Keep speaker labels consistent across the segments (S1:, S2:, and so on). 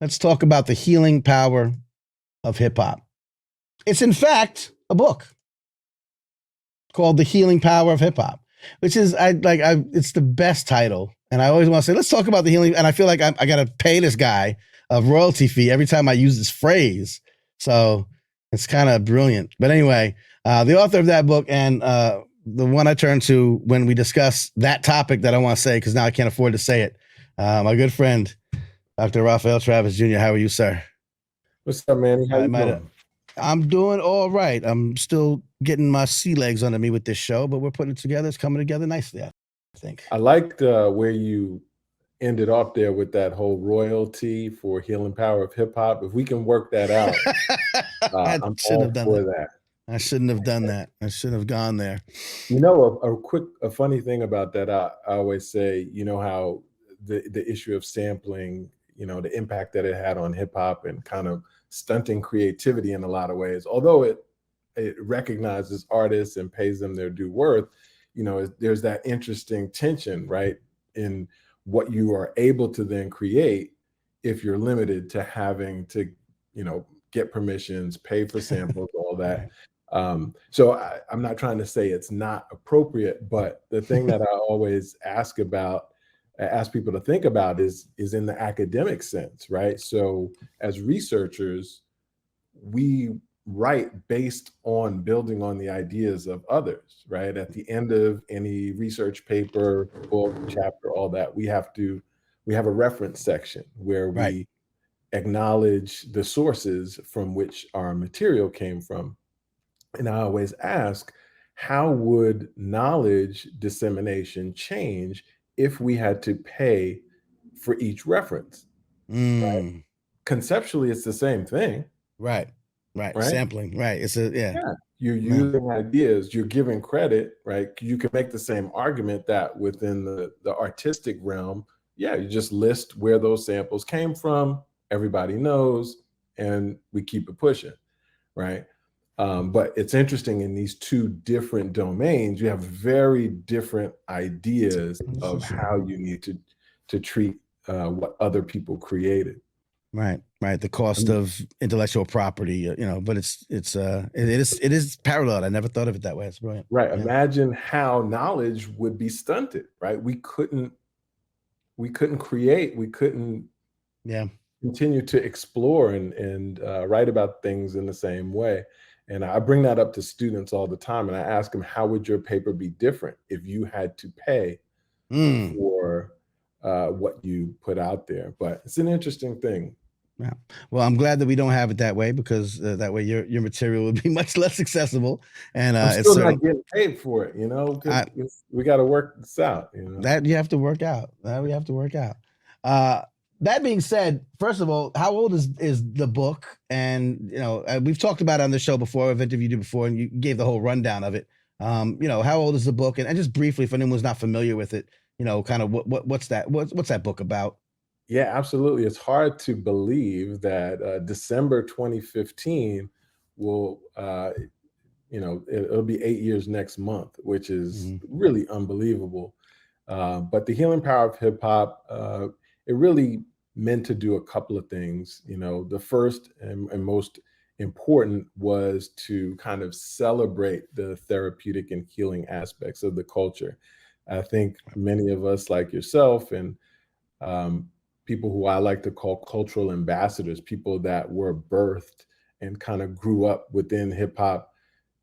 S1: Let's talk about the healing power of hip hop. It's in fact a book called The Healing Power of Hip Hop, which is it's the best title. And I always want to say, let's talk about the healing. And I feel like I got to pay this guy a royalty fee every time I use this phrase. So it's kind of brilliant. But anyway, the author of that book and the one I turn to when we discuss that topic that I want to say, because now I can't afford to say it, my good friend, Dr. Raphael Travis Jr. How are you, sir?
S2: What's up, Manny? How you doing?
S1: I'm doing all right. I'm still getting my sea legs under me with this show, but we're putting it together. It's coming together nicely, I think.
S2: I liked where you ended off there with that whole royalty for healing power of hip hop. If we can work that out,
S1: I
S2: I'm
S1: shouldn't have
S2: all
S1: done
S2: for
S1: that.
S2: that.
S1: I shouldn't have done that. I shouldn't have gone there.
S2: You know, a funny thing about that, I always say, you know, how the issue of sampling, you know, the impact that it had on hip hop and kind of stunting creativity in a lot of ways. Although it recognizes artists and pays them their due worth, you know, there's that interesting tension, right, in what you are able to then create if you're limited to having to, you know, get permissions, pay for samples, all that.
S1: Right.
S2: So I'm not trying to say it's not appropriate, but the thing that I always ask people to think about is in the academic sense, right? So as researchers, we write based on building on the ideas of others, right? At the end of any research paper, book, chapter, all that, we have a reference section where
S1: Right.
S2: we acknowledge the sources from which our material came from. And I always ask, how would knowledge dissemination change if we had to pay for each reference? Right?
S1: Mm.
S2: Conceptually, it's the same thing,
S1: Right. Right.
S2: right?
S1: Sampling. Right. It's a yeah.
S2: Yeah. You're
S1: No.
S2: using ideas, you're giving credit, right? You can make the same argument that within the artistic realm, yeah, you just list where those samples came from, everybody knows, and we keep it pushing, right? But it's interesting in these two different domains, you have very different ideas of how you need to treat what other people created.
S1: Right, right. The
S2: I
S1: cost
S2: mean,
S1: of intellectual property, but it is parallel. I never thought of it that way. It's brilliant.
S2: right.
S1: Yeah,
S2: Imagine how knowledge would be stunted, right? We couldn't create, we couldn't
S1: yeah.
S2: continue to explore and write about things in the same way. And I bring that up to students all the time, and I ask them, how would your paper be different if you had to pay
S1: Mm.
S2: for what you put out there? But it's an interesting thing.
S1: Yeah. Well, I'm glad that we don't have it that way because that way your material would be much less accessible, and
S2: I'm
S1: it's
S2: still
S1: certain
S2: not getting paid for it, you know,
S1: I,
S2: because we got to work this out, you know.
S1: that you have to work out. That we have to work out. Uh, that being said, first of all, how old is the book? And we've talked about it on the show before. I've interviewed you before, and you gave the whole rundown of it. How old is the book? And just briefly, if anyone's not familiar with it, kind of what's that? What's that book about?
S2: Yeah, absolutely. It's hard to believe that December 2015 will, it'll be 8 years next month, which is
S1: Mhm.
S2: really unbelievable. But the healing power of hip hop, it really meant to do a couple of things. You know, the first and most important was to kind of celebrate the therapeutic and healing aspects of the culture. I think many of us, like yourself, and um, people who I like to call cultural ambassadors, people that were birthed and kind of grew up within hip hop,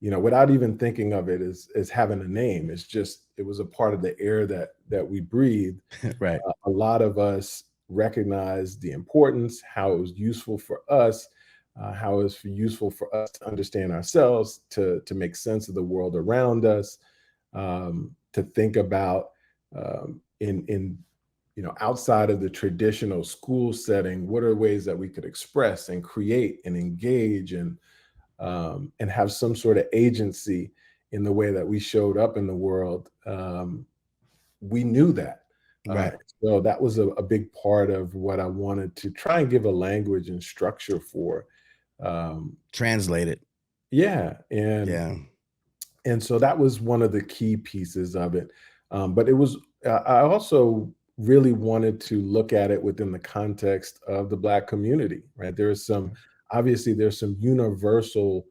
S2: you know, without even thinking of it as having a name. It's just, it was a part of the air that we breathed.
S1: Right.
S2: A lot of us recognized the importance, how it was useful for us, how it was useful for us to understand ourselves, to make sense of the world around us, to think about in outside of the traditional school setting, what are ways that we could express and create and engage and have some sort of agency in the way that we showed up in the world. We knew that. Uh,
S1: Right.
S2: so that was a big part of what I wanted to try and give a language and structure for. Um,
S1: Translate it.
S2: yeah,
S1: Yeah.
S2: and so that was one of the key pieces of it. But it was I also really wanted to look at it within the context of the Black community, right? Obviously, there's some universal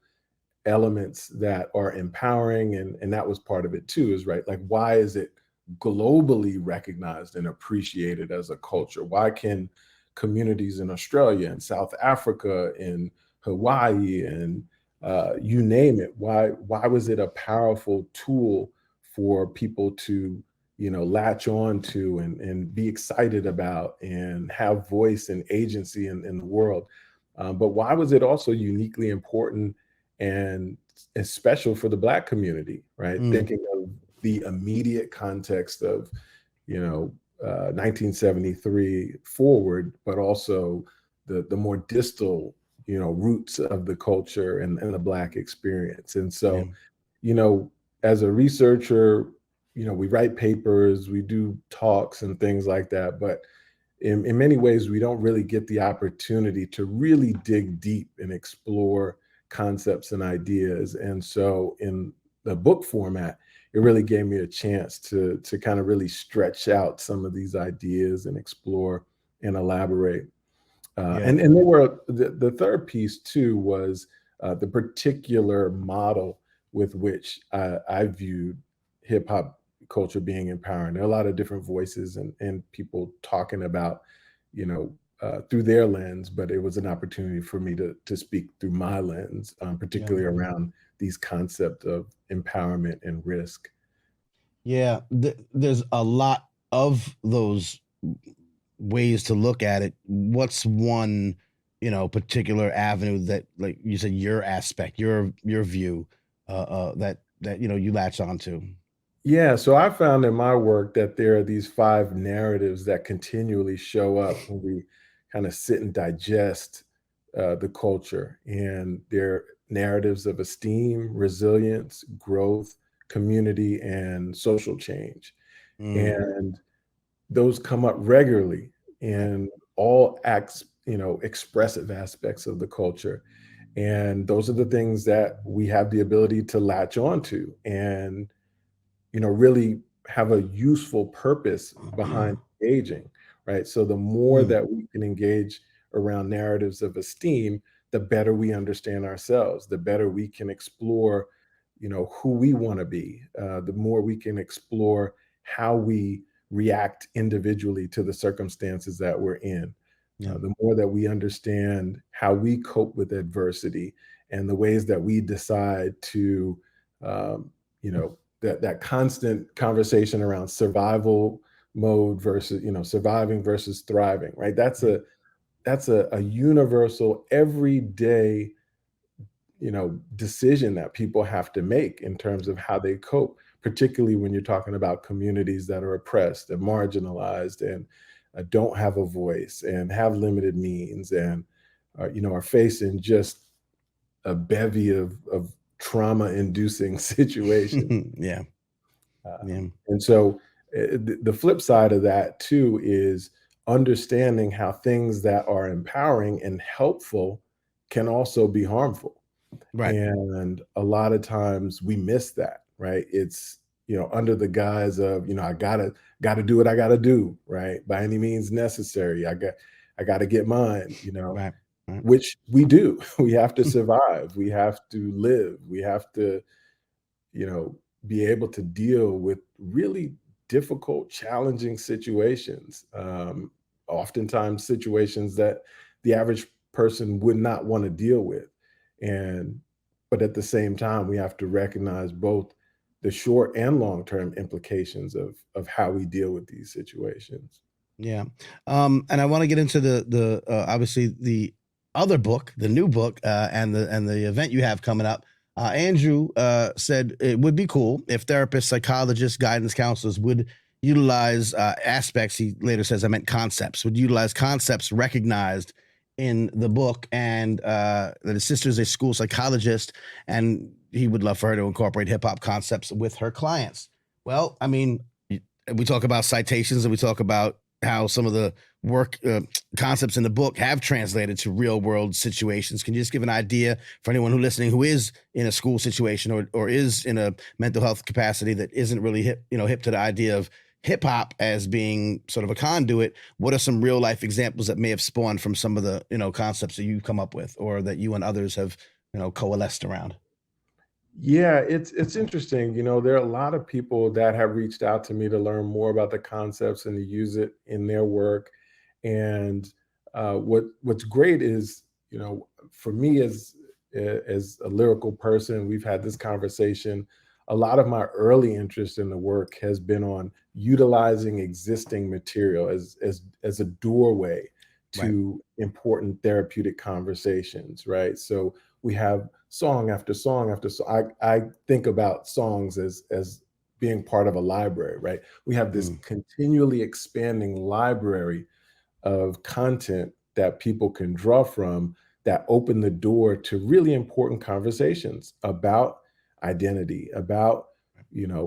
S2: elements that are empowering, and that was part of it too, is right, like, why is it globally recognized and appreciated as a culture? Why can communities in Australia and South Africa and Hawaii and you name it, why was it a powerful tool for people to, latch on to and be excited about and have voice and agency in the world? But why was it also uniquely important and special for the Black community, right?
S1: Mm,
S2: Thinking of the immediate context of, 1973 forward, but also the more distal, roots of the culture and the Black experience. And
S1: yeah,
S2: so, you know, as a researcher, we write papers, we do talks and things like that, but in many ways, we don't really get the opportunity to really dig deep and explore concepts and ideas. And so in the book format, it really gave me a chance to kind of really stretch out some of these ideas and explore and elaborate.
S1: yeah,
S2: And there were the third piece too was the particular model with which I viewed hip hop culture being empowering. There are a lot of different voices and people talking about, through their lens, but it was an opportunity for me to speak through my lens,
S1: yeah,
S2: particularly around these concepts of empowerment and risk.
S1: yeah. There's a lot of those ways to look at it. What's one, particular avenue that, like you said, your aspect, your view, that you latch onto?
S2: Yeah, so I found in my work that there are these five narratives that continually show up when we kind of sit and digest the culture. And they're narratives of esteem, resilience, growth, community, and social change.
S1: Mm,
S2: And those come up regularly
S1: right.
S2: in all acts, expressive aspects of the culture. And those are the things that we have the ability to latch onto and really have a useful purpose behind engaging, right? So the more
S1: Mm,
S2: that we can engage around narratives of esteem, the better we understand ourselves, the better we can explore, who we want to be, the more we can explore how we react individually to the circumstances that we're in.
S1: yeah.
S2: The more that we understand how we cope with adversity and the ways that we decide to, that constant conversation around survival mode versus surviving versus thriving, right? That's a universal everyday decision that people have to make in terms of how they cope, particularly when you're talking about communities that are oppressed and marginalized and don't have a voice and have limited means and are facing just a bevy of trauma inducing situations.
S1: Yeah, yeah,
S2: And so the flip side of that too is understanding how things that are empowering and helpful can also be harmful.
S1: right.
S2: And a lot of times we miss that, right? It's, under the guise of, I gotta do what I gotta do, right? By any means necessary. I gotta get mine,
S1: Right, right.
S2: which we do. We have to survive. We have to live. We have to you know, be able to deal with really difficult, challenging situations. Oftentimes, situations that the average person would not want to deal with. And, but at the same time, we have to recognize both the short and long term implications of how we deal with these situations.
S1: Yeah. And I want to get into the obviously the other book, the new book, and the event you have coming up. Andrew said it would be cool if therapists, psychologists, guidance counselors would utilize aspects. He later says, I meant concepts, would utilize concepts recognized in the book, and that his sister is a school psychologist, and he would love for her to incorporate hip hop concepts with her clients. Well, I mean, we talk about citations and we talk about how some of the work concepts in the book have translated to real world situations. Can you just give an idea for anyone who listening who is in a school situation or is in a mental health capacity that isn't really hip to the idea of hip hop as being sort of a conduit, what are some real life examples that may have spawned from some of the, concepts that you've come up with or that you and others have, coalesced around?
S2: Yeah, it's interesting. There are a lot of people that have reached out to me to learn more about the concepts and to use it in their work. And what's great is, for me as a lyrical person, we've had this conversation. A lot of my early interest in the work has been on utilizing existing material as a doorway
S1: Right.
S2: to important therapeutic conversations, right? So we have song after song after song. I think about songs as being part of a library, right? We have this
S1: Mm.
S2: continually expanding library of content that people can draw from that open the door to really important conversations about identity, about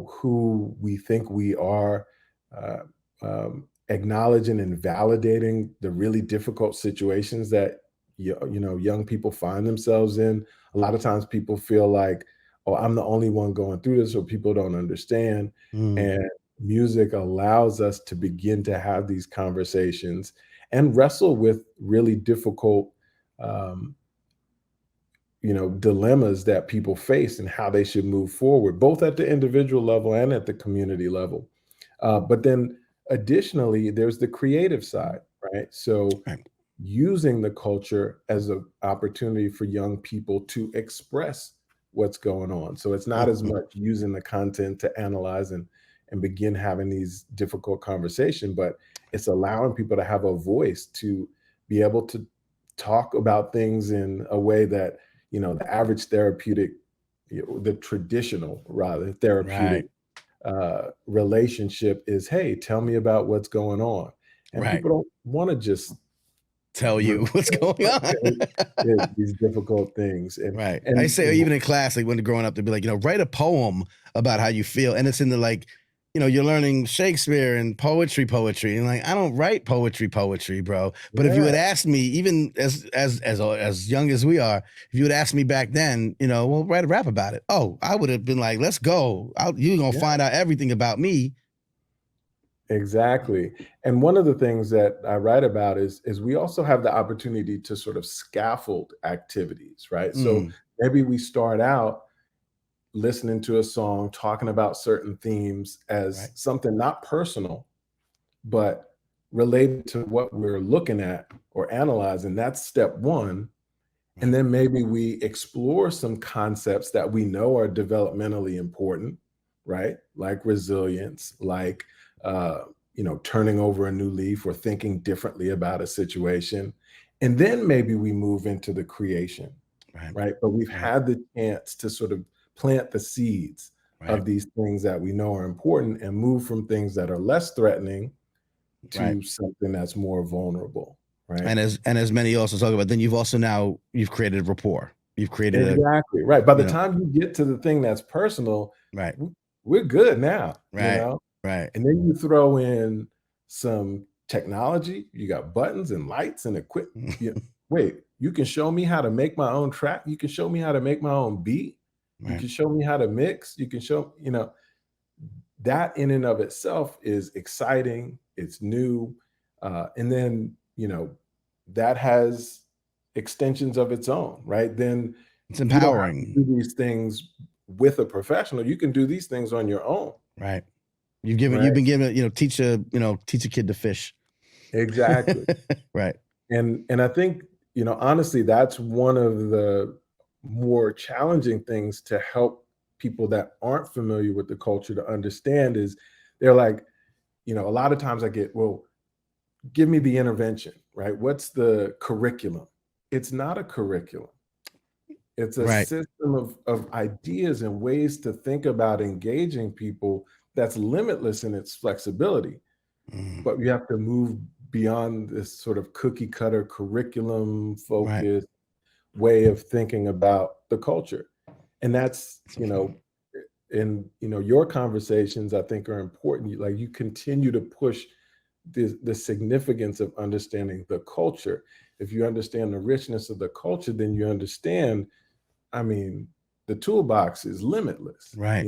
S2: who we think we are, uh, acknowledging and validating the really difficult situations that young people find themselves in. A lot of times people feel like, oh, I'm the only one going through this, or people don't understand.
S1: Mm.
S2: And music allows us to begin to have these conversations and wrestle with really difficult um, dilemmas that people face and how they should move forward, both at the individual level and at the community level. But then additionally, there's the creative side, right? So
S1: Right.
S2: using the culture as an opportunity for young people to express what's going on. So it's not as much using the content to analyze and begin having these difficult conversations, but it's allowing people to have a voice to be able to talk about things in a way that, the average therapeutic, the traditional rather therapeutic
S1: Right.
S2: relationship is, hey, tell me about what's going on. And
S1: Right.
S2: people don't want to just
S1: Tell you what's going on.
S2: these difficult things. And
S1: Right. I
S2: and
S1: say even in class, like when growing up, they'd be like, write a poem about how you feel. And it's in the like, you're learning Shakespeare and poetry. And like, I don't write poetry, bro. But if you
S2: yeah,
S1: had asked me, even as young as we are, if you had asked me back then, well, write a rap about it. Oh, I would have been like, let's go. You're gonna
S2: yeah,
S1: find out everything about me.
S2: exactly. And one of the things that I write about is we also have the opportunity to sort of scaffold activities, right? So
S1: Mm.
S2: maybe we start out listening to a song, talking about certain themes as
S1: Right.
S2: something not personal, but related to what we're looking at or analyzing. That's step one. And
S1: Right.
S2: then maybe we explore some concepts that we know are developmentally important, right? Like resilience, like turning over a new leaf or thinking differently about a situation. And then maybe we move into the creation,
S1: Right.
S2: right? But we've
S1: Right.
S2: had the chance to sort of plant the seeds
S1: Right.
S2: of these things that we know are important and move from things that are less threatening
S1: Right.
S2: to something that's more vulnerable, right?
S1: And as many also talk about, then you've created rapport. You've created a,
S2: Exactly, right. By the
S1: you know,
S2: time you get to the thing that's personal,
S1: right.
S2: we're good now,
S1: Right. Right.
S2: and then you throw in some technology, you got buttons and lights and equip you wait, you can show me how to make my own track, you can show me how to make my own beat, you
S1: Right.
S2: can show me how to mix, you can show that in and of itself is exciting, it's new, and then, that has extensions of its own, right? Then
S1: It's
S2: you don't have to
S1: empowering.
S2: do these things with a professional, you can do these things on your own,
S1: Right. You've
S2: right?
S1: been given, teach a kid to fish.
S2: Exactly.
S1: Right.
S2: And I think, honestly, that's one of the more challenging things to help people that aren't familiar with the culture to understand is they're like, a lot of times I get, well, give me the intervention, right? What's the curriculum? It's not a curriculum. It's a
S1: Right.
S2: system of ideas and ways to think about engaging people that's limitless in its flexibility.
S1: Mm.
S2: But you have to move beyond this sort of cookie cutter curriculum
S1: Right.
S2: focused way of thinking about the culture. And that's,
S1: So fun.
S2: in your conversations I think are important. Like you continue to push the significance of understanding the culture. If you understand the richness of the culture, then you understand, I mean, the toolbox is limitless,
S1: Right.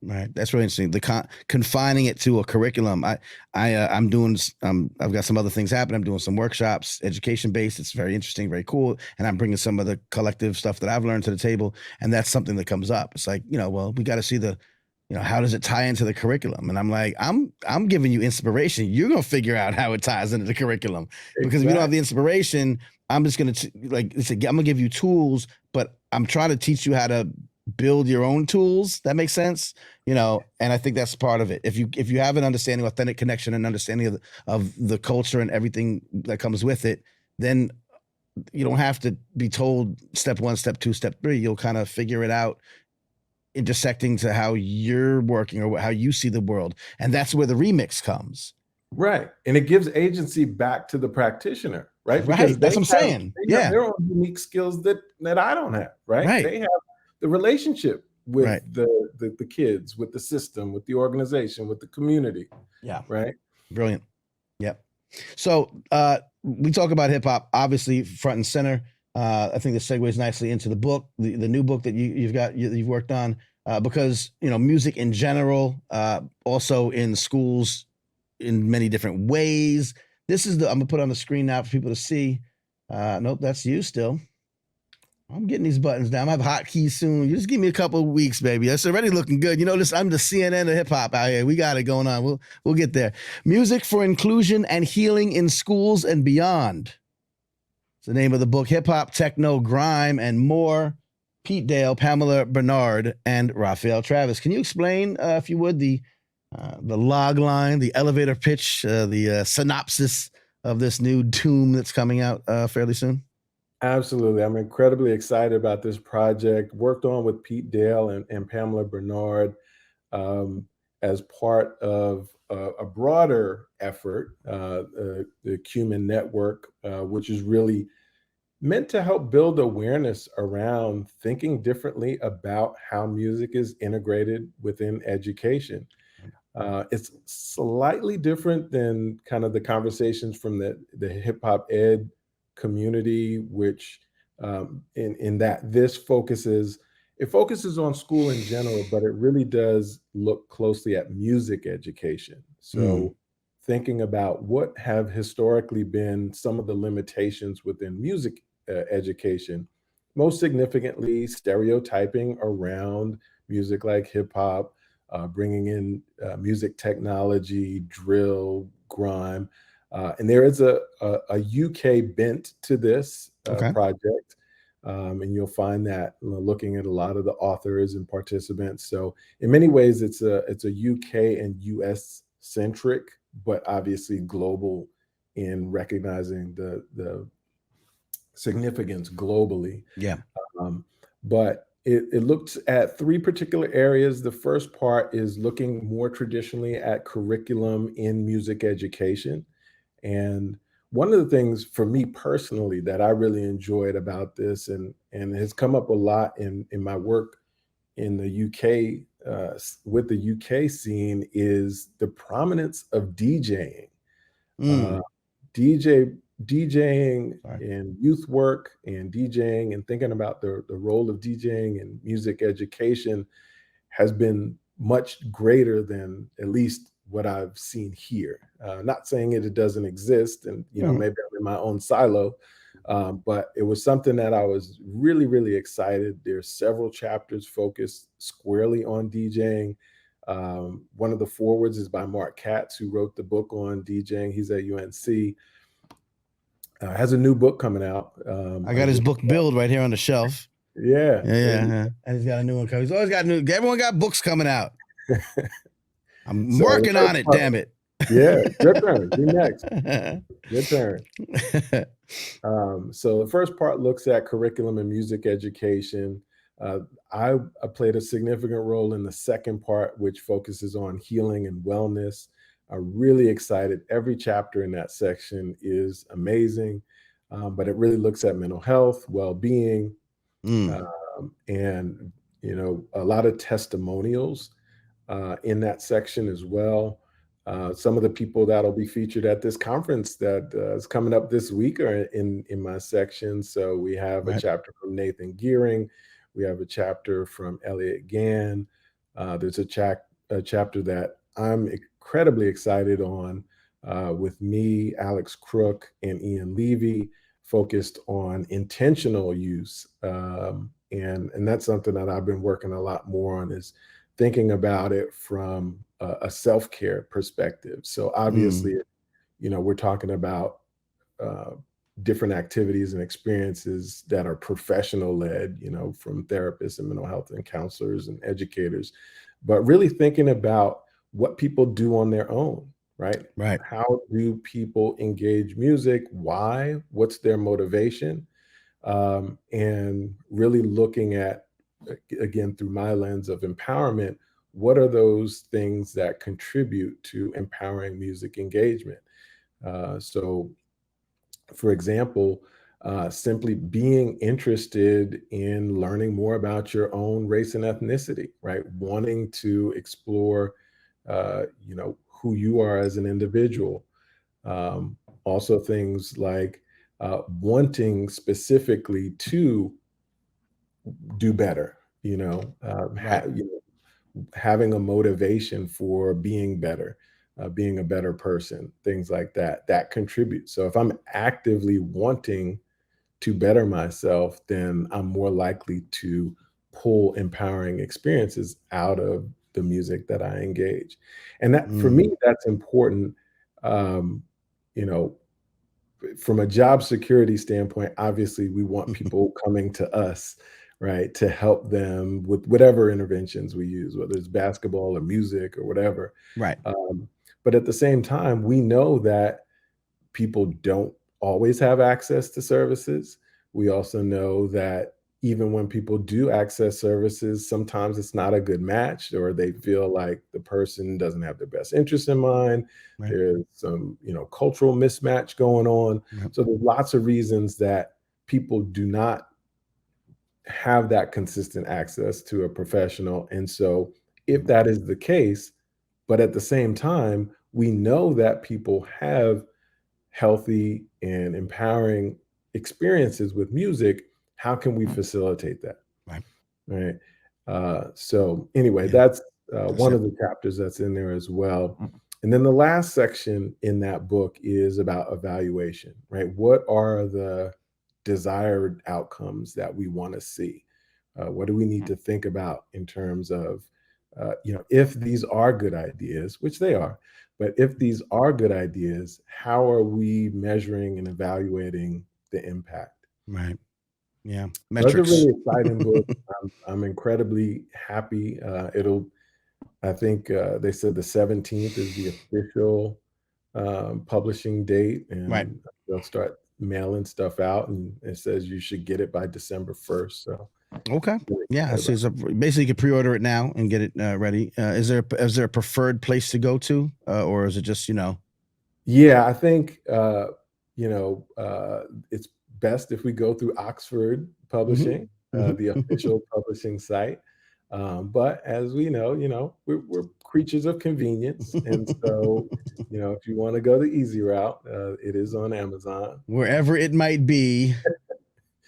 S1: Right. That's really interesting. Confining it to a curriculum. I'm doing. I've got some other things happening. I'm doing some workshops, education based. It's very interesting, very cool. And I'm bringing some of the collective stuff that I've learned to the table. And that's something that comes up. It's like, well, we got to see how does it tie into the curriculum? And I'm like, I'm giving you inspiration. You're gonna figure out how it ties into the curriculum, because if you don't have the inspiration, I'm just gonna I'm gonna give you tools, but I'm trying to teach you how to build your own tools. That makes sense. And I think that's part of it. If you have an understanding, authentic connection, and understanding of the culture and everything that comes with it, then you don't have to be told step 1, step 2, step 3. You'll kind of figure it out, intersecting to how you're working or how you see the world. And that's where the remix comes.
S2: Right. And it gives agency back to the practitioner, right?
S1: Right.
S2: Because
S1: That's what I'm saying.
S2: they have their own unique skills that I don't have, right?
S1: Right.
S2: They have the relationship with
S1: Right.
S2: the kids, with the system, with the organization, with the community.
S1: Yeah.
S2: Right.
S1: Brilliant. Yep. So we talk about hip hop, obviously front and center. I think this segues nicely into the book, the new book that you've worked on, because music in general, also in schools in many different ways. This is I'm gonna put on the screen now for people to see. Nope, that's you still. I'm getting these buttons down. I have hotkeys soon. You just give me a couple of weeks, baby. That's already looking good. I'm the CNN of hip hop out here. We got it going on. We'll get there. Music for inclusion and healing in schools and beyond. It's the name of the book. Hip hop, techno, grime, and more. Pete Dale, Pamela Bernard, and Raphael Travis. Can you explain, if you would, the log line, the elevator pitch, the synopsis of this new tome that's coming out fairly soon?
S2: Absolutely. I'm incredibly excited about this project. Worked on with Pete Dale and Pamela Bernard as part of a broader effort, the Cumin Network, which is really meant to help build awareness around thinking differently about how music is integrated within education. It's slightly different than kind of the conversations from the hip hop ed community, which in that this focuses on school in general, but it really does look closely at music education. So thinking about what have historically been some of the limitations within music education, most significantly stereotyping around music like hip hop, bringing in music technology, drill, grime. And there is a UK bent to this project. And you'll find that looking at a lot of the authors and participants. So in many ways, it's a UK and US centric, but obviously global in recognizing the significance globally.
S1: Yeah.
S2: But it looks at 3 particular areas. The first part is looking more traditionally at curriculum in music education. And one of the things for me personally that I really enjoyed about this and has come up a lot in my work in the UK with the UK scene is the prominence of DJing. DJing in youth work and DJing and thinking about the role of DJing in music education has been much greater than at least what I've seen here. Not saying it doesn't exist, and maybe I'm in my own silo, but it was something that I was really, really excited. There's several chapters focused squarely on DJing. One of the forwards is by Mark Katz, who wrote the book on DJing. He's at UNC. Has a new book coming out.
S1: I got his book Build right here on the shelf.
S2: Yeah.
S1: And he's got a new one coming. He's always got everyone got books coming out. I'm working on it, damn it.
S2: Yeah, your turn. You next. Your turn. So the first part looks at curriculum and music education. I played a significant role in the second part, which focuses on healing and wellness. I'm really excited. Every chapter in that section is amazing, but it really looks at mental health, well-being, and a lot of testimonials in that section as well. Some of the people that'll be featured at this conference that is coming up this week are in my section. So we have a chapter from Nathan Gearing. We have a chapter from Elliot Gann. There's a chapter that I'm incredibly excited on with me, Alex Crook, and Ian Levy, focused on intentional use. And that's something that I've been working a lot more on, is thinking about it from a self-care perspective. So obviously,
S1: Mm,
S2: we're talking about uh, different activities and experiences that are professional led, from therapists and mental health and counselors and educators, but really thinking about what people do on their own, right?
S1: right.
S2: How do people engage music? Why? What's their motivation? And really looking at, again, through my lens of empowerment, what are those things that contribute to empowering music engagement? So, for example, simply being interested in learning more about your own race and ethnicity, right? Wanting to explore, who you are as an individual. Also, things like wanting specifically to do better,
S1: Right.
S2: having a motivation for being better, being a better person, things like that, that contribute. So if I'm actively wanting to better myself, then I'm more likely to pull empowering experiences out of the music that I engage. And that, for me,
S1: Mm.
S2: that's important. Um, you know, from a job security standpoint, obviously we want people coming to us, right, to help them with whatever interventions we use, whether it's basketball or music or whatever.
S1: Right.
S2: Um, but at the same time, we know that people don't always have access to services. We also know that even when people do access services, sometimes it's not a good match, or they feel like the person doesn't have their best interest in mind.
S1: Right.
S2: There's some, cultural mismatch going on.
S1: Right.
S2: So there's lots of reasons that people do not have that consistent access to a professional. And so if that is the case, but at the same time, we know that people have healthy and empowering experiences with music, how can we facilitate that?
S1: Right.
S2: Right. So anyway,
S1: Yeah.
S2: that's
S1: That's
S2: one
S1: it.
S2: of the chapters that's in there as well. And then the last section in that book is about evaluation, right? What are the desired outcomes that we want to see? What do we need to think about in terms of, if these are good ideas, which they are, but if these are good ideas, how are we measuring and evaluating the impact?
S1: Right. Yeah.
S2: So that's a
S1: Metrics.
S2: really exciting book. I'm incredibly happy. I think they said the 17th is the official publishing date,
S1: Right.
S2: and they'll start mailing stuff out. And it says you should get it by December 1st. So
S1: Okay.
S2: really
S1: Yeah.
S2: excited
S1: So
S2: about
S1: it's basically you can pre-order it now and get it ready. Is there a preferred place to go to, or is it just
S2: Yeah, I think, it's best if we go through Oxford
S1: hmm
S2: Publishing,
S1: hmm
S2: the official publishing site. But as we know, we're creatures of convenience. And so, if you want to go the easy route, it is on Amazon.
S1: wherever it might be?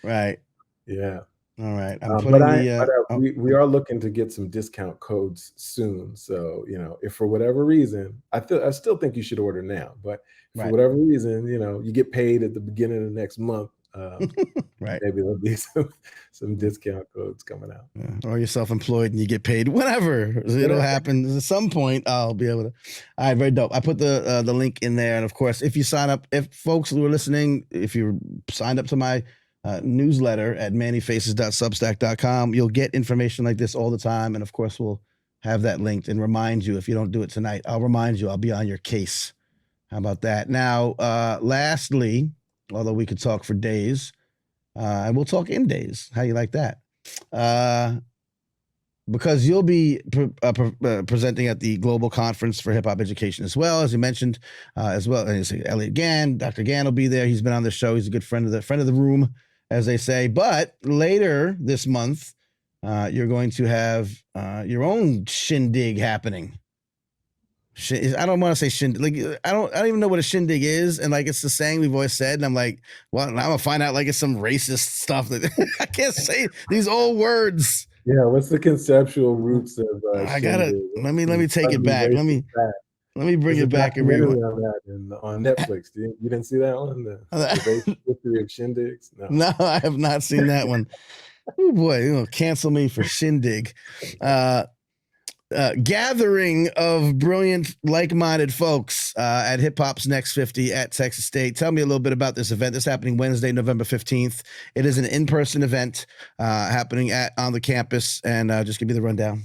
S1: Right.
S2: Yeah.
S1: All right. I'm
S2: But
S1: putting
S2: I
S1: the.
S2: but we are looking to get some discount codes soon. So, if for whatever reason, I still think you should order now, but if for
S1: Right.
S2: whatever reason, you get paid at the beginning of the next month,
S1: Right.
S2: maybe there'll be some discount codes coming out.
S1: Yeah. Or you're self-employed and you get paid whenever it'll happen. At some point, I'll be able to. All right, very dope. I put the link in there, and of course, if you sign up, if folks who are listening, if you're signed up to my newsletter at mannyfaces.substack.com, you'll get information like this all the time, and of course, we'll have that linked and remind you if you don't do it tonight. I'll remind you. I'll be on your case. How about that? Now, lastly, although we could talk for days, and we'll talk in days. How you like that? Uh, because you'll be presenting at the Global Conference for Hip Hop Education as well, as you mentioned, as well. And Elliot Gann, Dr. Gann will be there. He's been on the show. He's a good friend of the room, as they say. But later this month, you're going to have your own shindig happening. I don't want to say shindig. Like I don't even know what a shindig is, and like it's the saying we've always said, and I'm like, well, now I'm gonna find out like it's some racist stuff that I can't say these old words.
S2: Yeah, what's the conceptual roots of
S1: I gotta
S2: shindig?
S1: let me take it
S2: Suddenly
S1: back.
S2: racist back.
S1: Let me bring
S2: There's a
S1: it back and rewind.
S2: documentary on that on Netflix. You didn't see that one? The racial history of shindigs? No.
S1: No, I have not seen that one. Oh boy, cancel me for shindig. Gathering of brilliant, like-minded folks at Hip Hop's Next 50 at Texas State. Tell me a little bit about this event. This is happening Wednesday, November 15th. It is an in-person event happening on the campus, and just give me the rundown.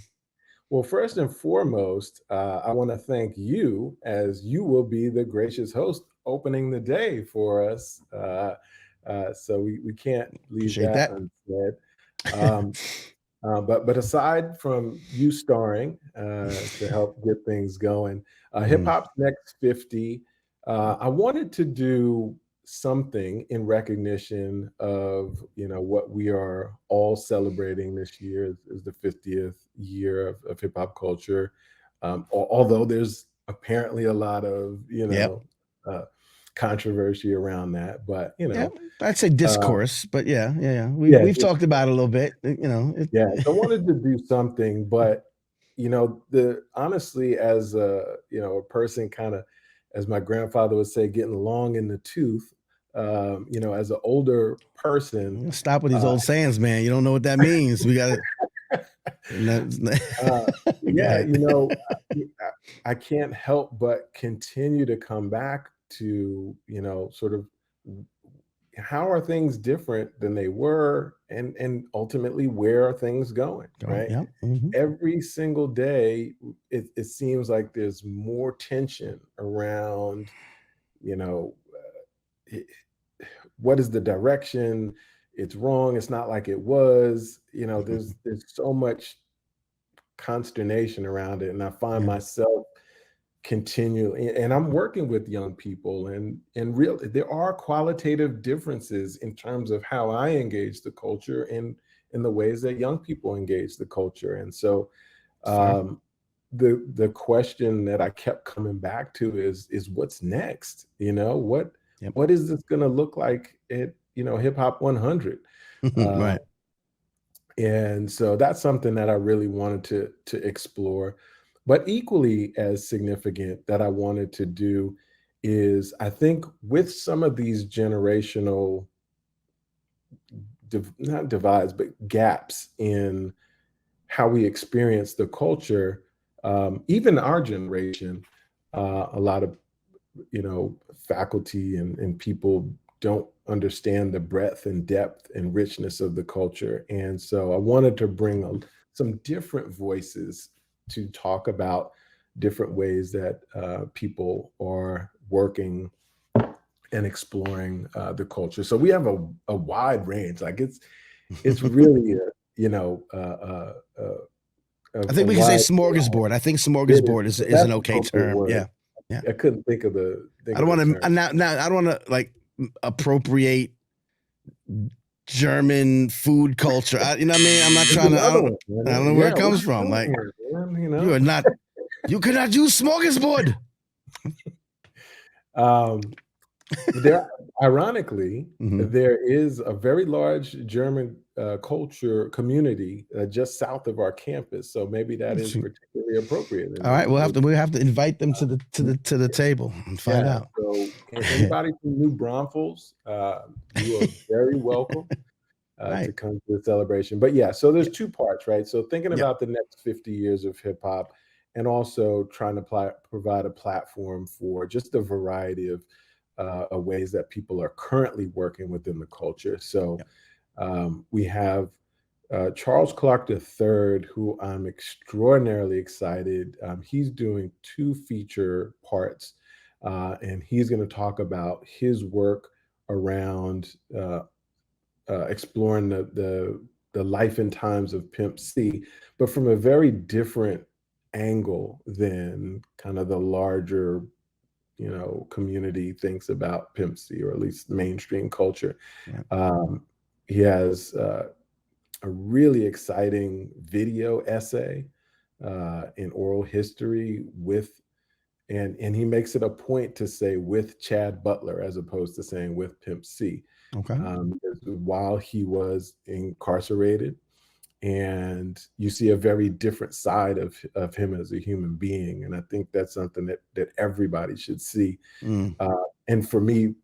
S2: Well, first and foremost, I want to thank you, as you will be the gracious host opening the day for us. So we can't leave
S1: Appreciate
S2: that
S1: that.
S2: unsaid. But aside from you starring to help get things going, Hip Hop's Next 50, I wanted to do something in recognition of what we are all celebrating this year is the 50th year of hip hop culture. Although there's apparently a lot of
S1: Yep.
S2: controversy around that, but
S1: Yeah, I'd say discourse, but yeah.
S2: yeah,
S1: We've talked about it a little bit.
S2: yeah. So I wanted to do something, but the honestly, as a person kind of, as my grandfather would say, getting long in the tooth, as an older person,
S1: Stop with these
S2: uh,
S1: old sayings, man. You don't know what that means. We got
S2: uh,
S1: Go
S2: yeah,
S1: ahead.
S2: I can't help but continue to come back to, sort of how are things different than they were, and ultimately where are things going, right?
S1: Yep.
S2: Every single day, it seems like there's more tension around, you know, it, what is the direction? It's wrong. It's not like it was. There's so much consternation around it, and I find
S1: Yeah.
S2: myself continually, and I'm working with young people, and real there are qualitative differences in terms of how I engage the culture and in the ways that young people engage the culture. And so
S1: Fair.
S2: the question that I kept coming back to is what's next?
S1: Yep.
S2: What is this going to look like at Hip Hop 100? uh,
S1: Right.
S2: and so that's something that I really wanted to explore. But equally as significant that I wanted to do is, I think, with some of these generational not divides, but gaps in how we experience the culture, even our generation, a lot of faculty and people don't understand the breadth and depth and richness of the culture. And so I wanted to bring some different voices to talk about different ways that people are working and exploring the culture. So we have a wide range. Like it's really
S1: I
S2: a
S1: think we can say
S2: wide
S1: smorgasbord. I think
S2: it is.
S1: smorgasbord is
S2: That's
S1: an
S2: the
S1: okay
S2: appropriate
S1: term.
S2: word.
S1: Yeah. Yeah.
S2: I couldn't think of the
S1: I don't want
S2: term.
S1: to now I don't want to like appropriate German food culture. You know what I mean? I'm not
S2: There's
S1: trying to.
S2: another one,
S1: I
S2: man.
S1: don't know where
S2: Yeah,
S1: it
S2: what
S1: comes
S2: you
S1: from.
S2: doing
S1: Like
S2: here, man?
S1: you are not. You cannot use smorgasbord.
S2: Um, there, ironically,
S1: Mhm.
S2: there is a very large German culture community just south of our campus. So maybe that is particularly appropriate. And
S1: All right,
S2: maybe,
S1: we have to invite them to the table and find
S2: yeah.
S1: out.
S2: So anybody from New Braunfels, you are very welcome to
S1: Right.
S2: come to the celebration. But yeah, so there's
S1: Yep.
S2: two parts, right? So thinking
S1: Yep.
S2: about the next 50 years of hip hop, and also trying to provide a platform for just a variety of ways that people are currently working within the culture. So
S1: Yep.
S2: we have Charles Clark III, who I'm extraordinarily excited. He's doing two feature parts, and he's going to talk about his work around exploring the life and times of Pimp C, but from a very different angle than kind of the larger community thinks about Pimp C, or at least mainstream culture.
S1: Yep.
S2: He has a really exciting video essay in oral history and he makes it a point to say with Chad Butler as opposed to saying with Pimp C.
S1: Okay.
S2: While he was incarcerated, and you see a very different side of him as a human being. And I think that's something that everybody should see.
S1: Mm,
S2: And for me,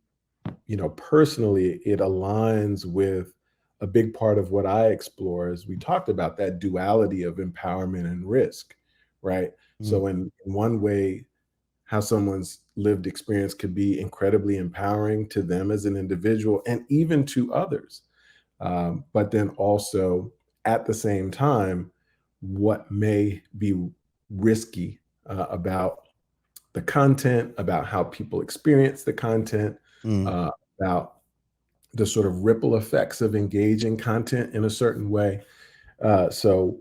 S2: personally, it aligns with a big part of what I explore as we talked about that duality of empowerment and risk, right?
S1: mm,
S2: So in one way, how someone's lived experience could be incredibly empowering to them as an individual and even to others. But then also at the same time, what may be risky about the content, about how people experience the content,
S1: mm.
S2: uh, about the sort of ripple effects of engaging content in a certain way. So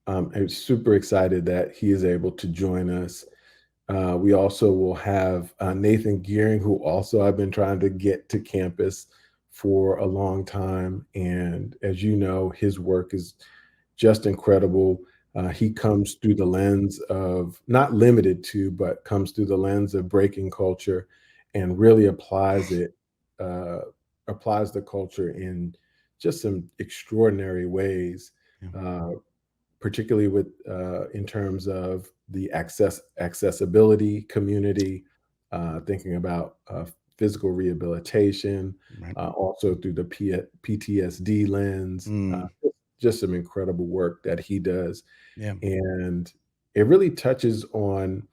S2: I'm super excited that he is able to join us. We also will have Nathan Gearing, who also I've been trying to get to campus for a long time. And as you know, his work is just incredible. He comes through the lens of, not limited to, but comes through the lens of breaking culture and really uh, applies the culture in just some extraordinary ways.
S1: Yeah.
S2: Uh, Particularly with in terms of the accessibility community, thinking about physical rehabilitation,
S1: Right.
S2: also through the PTSD lens.
S1: Mm,
S2: Just some incredible work that he does,
S1: yeah.
S2: and it really touches on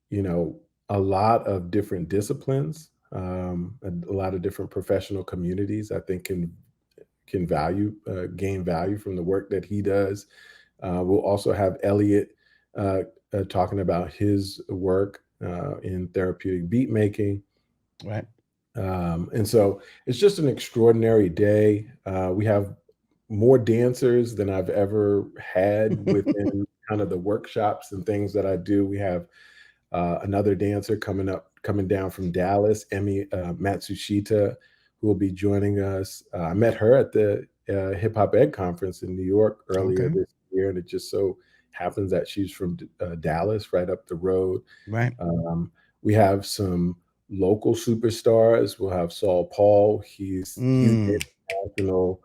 S2: you know a lot of different disciplines, a lot of different professional communities. I think can gain value from the work that he does. We'll also have Elliot uh, talking about his work in therapeutic beat making.
S1: Right.
S2: And so it's just an extraordinary day. We have more dancers than I've ever had within kind of the workshops and things that I do. We have another dancer coming down from Dallas, Emi Matsushita, who will be joining us. I met her at the Hip Hop Ed Conference in New York earlier
S1: Okay.
S2: this year, and it just so happens that she's from Dallas, right up the road.
S1: Right.
S2: We have some local superstars. We'll have Saul Paul. He's gained
S1: Mm,
S2: national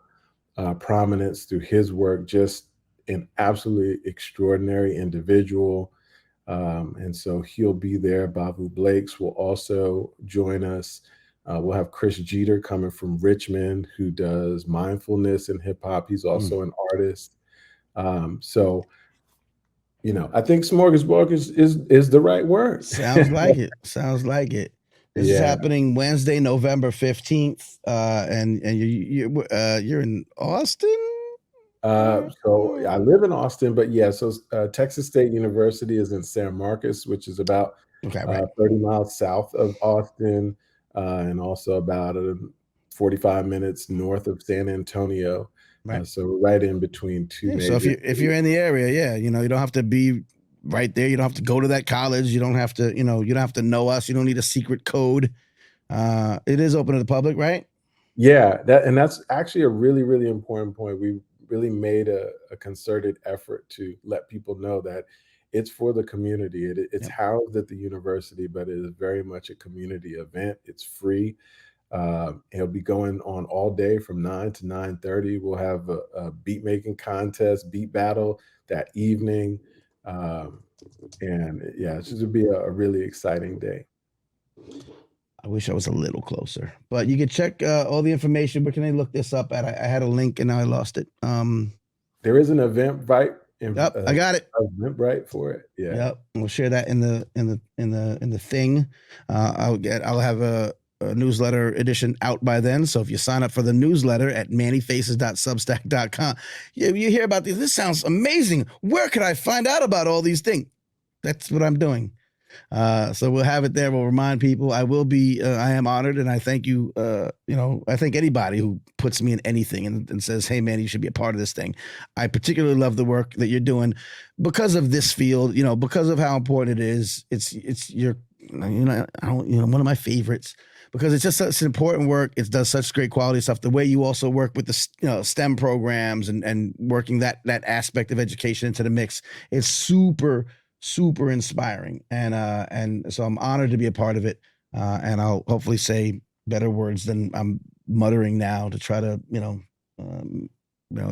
S2: prominence through his work. Just an absolutely extraordinary individual. And so he'll be there. Bavu Blakes will also join us. We'll have Chris Jeter coming from Richmond, who does mindfulness and hip hop. He's
S1: mm.
S2: also an artist. So I think smorgasbord is the right word.
S1: Sounds like it. Sounds like it. This is
S2: Yeah.
S1: happening Wednesday, November 15th. And you're in Austin?
S2: So I live in Austin, but yeah, so Texas State University is in San Marcos, which is about
S1: Okay, right.
S2: 30 miles south of Austin, and also about 45 minutes north of San Antonio.
S1: Right.
S2: So we're right in between two
S1: Yeah, so if
S2: major
S1: you're
S2: cities.
S1: in the area, yeah, you don't have to be right there. You don't have to go to that college. You don't have to, you don't have to know us. You don't need a secret code. It is open to the public, right?
S2: Yeah, that's actually a really, really important point. We really made a concerted effort to let people know that it's for the community. It's
S1: Yep.
S2: housed at the university, but it is very much a community event. It's free. It'll be going on all day from 9 to 9:30. We'll have a beat making contest, beat battle that evening. Um, and yeah, it's just to be a really exciting day.
S1: I wish I was a little closer, but you can check all the information. Where can I look this up at? I had a link and now I lost it.
S2: There is an Eventbrite,
S1: Yep, I got it.
S2: Eventbrite for it. Yeah.
S1: Yep, we'll share that in the thing. I'll have a newsletter edition out by then. So if you sign up for the newsletter at mannyfaces.substack.com, you hear about these. This sounds amazing. Where could I find out about all these things? That's what I'm doing. So we'll have it there. We'll remind people. I am honored, and I thank you. I thank anybody who puts me in anything and says, "Hey, man, you should be a part of this thing." I particularly love the work that you're doing because of this field. Because of how important it is. It's your, one of my favorites because it's just such important work. It does such great quality stuff. The way you also work with the STEM programs and working that aspect of education into the mix, it's super inspiring, and so I'm honored to be a part of it, and I'll hopefully say better words than I'm muttering now to try to um,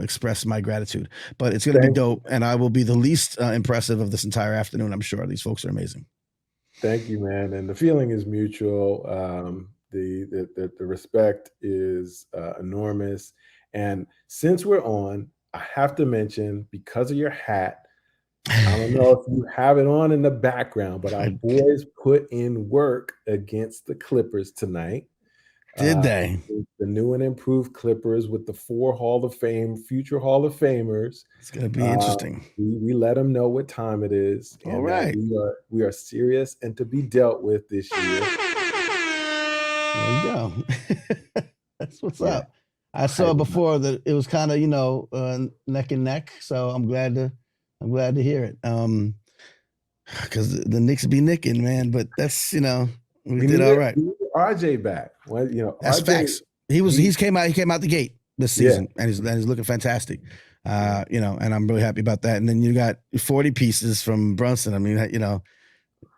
S1: express my gratitude. But it's going to be dope, and I will be the least impressive of this entire afternoon. I'm sure these folks are amazing.
S2: Thank you, man. And the feeling is mutual. The respect is enormous. And since we're on, I have to mention, because of your hat, I don't know if you have it on in the background, but our boys put in work against the Clippers tonight.
S1: Did they?
S2: The new and improved Clippers with the 4 future Hall of Famers.
S1: It's going to be interesting.
S2: We let them know what time it is, and
S1: All right.
S2: we are serious and to be dealt with this year.
S1: There you go. That's what's up. I saw before that it was kind of neck and neck, so I'm glad to hear it. Because the Knicks be nicking, man. But that's we did all right.
S2: RJ back. Well,
S1: that's
S2: RJ,
S1: facts. He came out the gate this season, and he's looking fantastic. And I'm really happy about that. And then you got 40 pieces from Brunson. I mean, and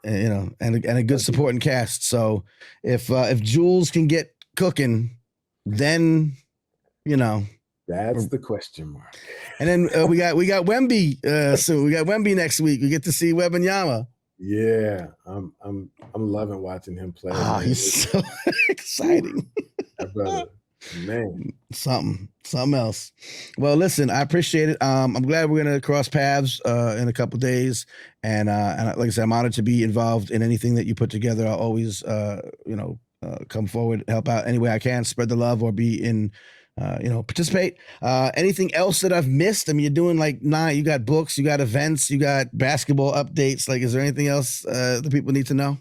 S1: a good supporting cast. So if Jules can get cooking, then
S2: that's the question mark.
S1: And then we got Wemby soon. We got Wemby next week. We get to see Wembanyama.
S2: Yeah, I'm loving watching him play.
S1: Oh, he's so exciting.
S2: My brother, man.
S1: Something else. Well, listen, I appreciate it. I'm glad we're gonna cross paths in a couple days, and like I said, I'm honored to be involved in anything that you put together. I'll always come forward, help out any way I can, spread the love, or be in participate. Anything else that I've missed? I mean, you're doing you got books, you got events, you got basketball updates. Is there anything else that people need to know?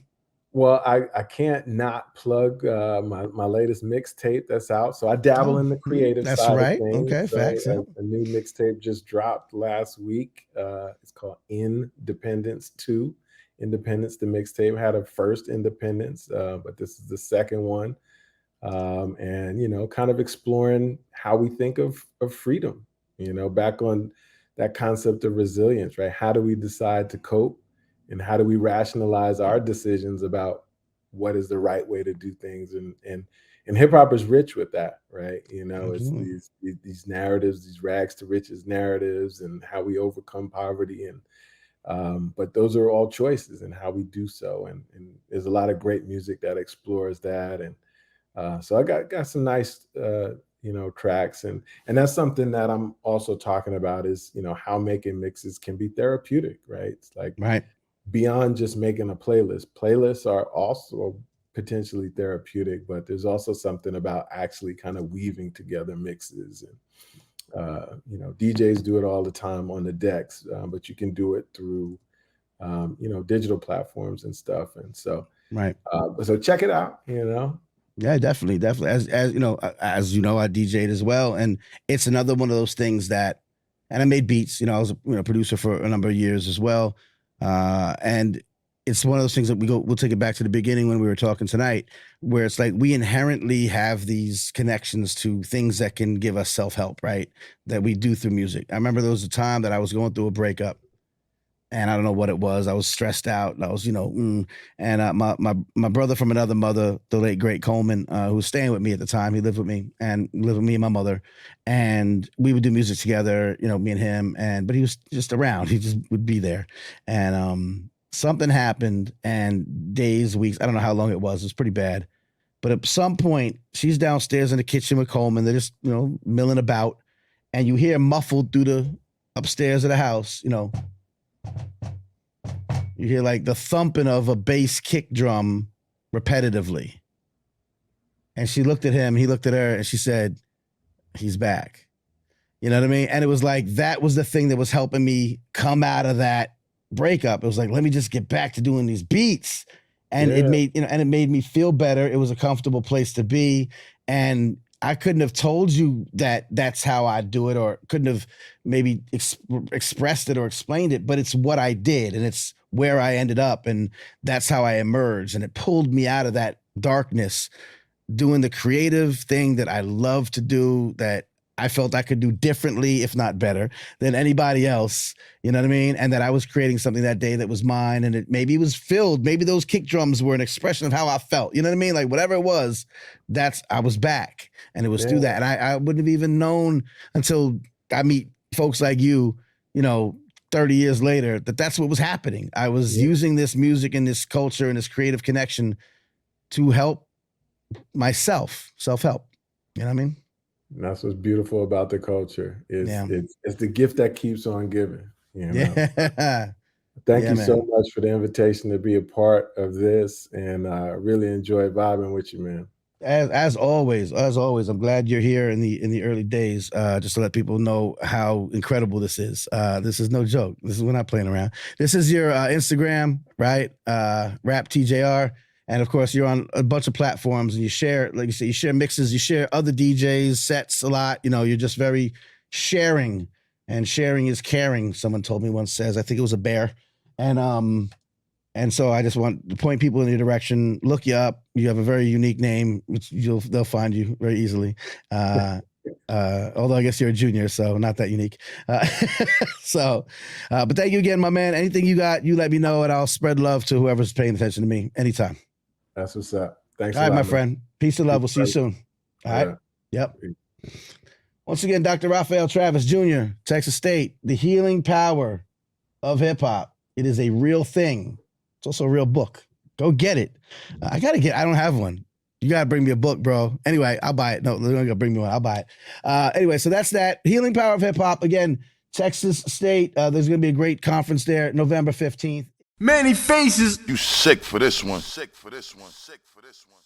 S2: Well, I can't not plug my latest mixtape that's out. So I dabble in the creative side of things.
S1: Okay, facts.
S2: A new mixtape just dropped last week. It's called Independence 2. Independence, the mixtape had a first Independence, but this is the second one. And kind of exploring how we think of freedom, back on that concept of resilience, right? How do we decide to cope, and how do we rationalize our decisions about what is the right way to do things? And hip hop is rich with that, right? It's these narratives, these rags to riches narratives, and how we overcome poverty, and but those are all choices and how we do so. And there's a lot of great music that explores that. And so I got some nice, tracks, and that's something that I'm also talking about is, how making mixes can be therapeutic, right? It's
S1: right.
S2: Beyond just making a playlist. Playlists are also potentially therapeutic, but there's also something about actually kind of weaving together mixes. And, DJs do it all the time on the decks, but you can do it through, digital platforms and stuff. And so,
S1: right.
S2: So check it out,
S1: Yeah, definitely. As I DJ'd as well, and it's another one of those things and I made beats. I was a producer for a number of years as well, and it's one of those things that we'll take it back to the beginning when we were talking tonight, where it's we inherently have these connections to things that can give us self-help, right? That we do through music. I remember there was a time that I was going through a breakup. And I don't know what it was. I was stressed out. And I was, and my brother from another mother, the late great Coleman, who was staying with me at the time, he lived with me and my mother, and we would do music together, me and him. But he was just around. He just would be there. And something happened, and days, weeks, I don't know how long it was pretty bad. But at some point, she's downstairs in the kitchen with Coleman. They're just, milling about, and you hear muffled through the upstairs of the house, you hear the thumping of a bass kick drum repetitively. And she looked at him, he looked at her, and she said, "He's back." You know what I mean? And it was that was the thing that was helping me come out of that breakup. It was let me just get back to doing these beats. And it made me feel better. It was a comfortable place to be. And I couldn't have told you that that's how I do it, or couldn't have maybe expressed it or explained it, but it's what I did, and it's where I ended up, and that's how I emerged. And it pulled me out of that darkness, doing the creative thing that I love to do, that I felt I could do differently, if not better, than anybody else. You know what I mean? And that I was creating something that day that was mine, and maybe was filled. Maybe those kick drums were an expression of how I felt. You know what I mean? Whatever it was, I was back, and it was through that. And I wouldn't have even known until I meet folks like you, 30 years later, that's what was happening. I was using this music and this culture and this creative connection to help myself, self-help. You know what I mean?
S2: And that's what's beautiful about the culture.
S1: Yeah.
S2: It's the gift that keeps on giving.
S1: Yeah.
S2: Thank
S1: Yeah,
S2: you
S1: man.
S2: so much for the invitation to be a part of this, and I really enjoy vibing with you, man.
S1: As always, I'm glad you're here in the early days, just to let people know how incredible this is. This is no joke. We're not playing around. This is your Instagram, right? Rap TJR. And of course, you're on a bunch of platforms and you share, like you say, you share mixes, you share other DJs, sets a lot. You're just very sharing, and sharing is caring. Someone told me once, says, I think it was a bear. And so I just want to point people in your direction. Look you up. You have a very unique name, which they'll find you very easily. Although I guess you're a junior, so not that unique. But thank you again, my man. Anything you got, you let me know, and I'll spread love to whoever's paying attention to me anytime.
S2: That's what's up. Thanks
S1: All
S2: a
S1: right,
S2: lot,
S1: my
S2: man.
S1: friend. Peace and love. We'll see you soon. All right. Yep. Once again, Dr. Raphael Travis Jr., Texas State, The Healing Power of Hip Hop. It is a real thing. It's also a real book. Go get it. I don't have one. You got to bring me a book, bro. Anyway, I'll buy it. No, they're going to bring me one. I'll buy it. Anyway, so that's that. Healing Power of Hip Hop. Again, Texas State. There's going to be a great conference there, November 15th.
S3: Many faces.
S4: You sick for this one. Sick for this one. Sick for this one.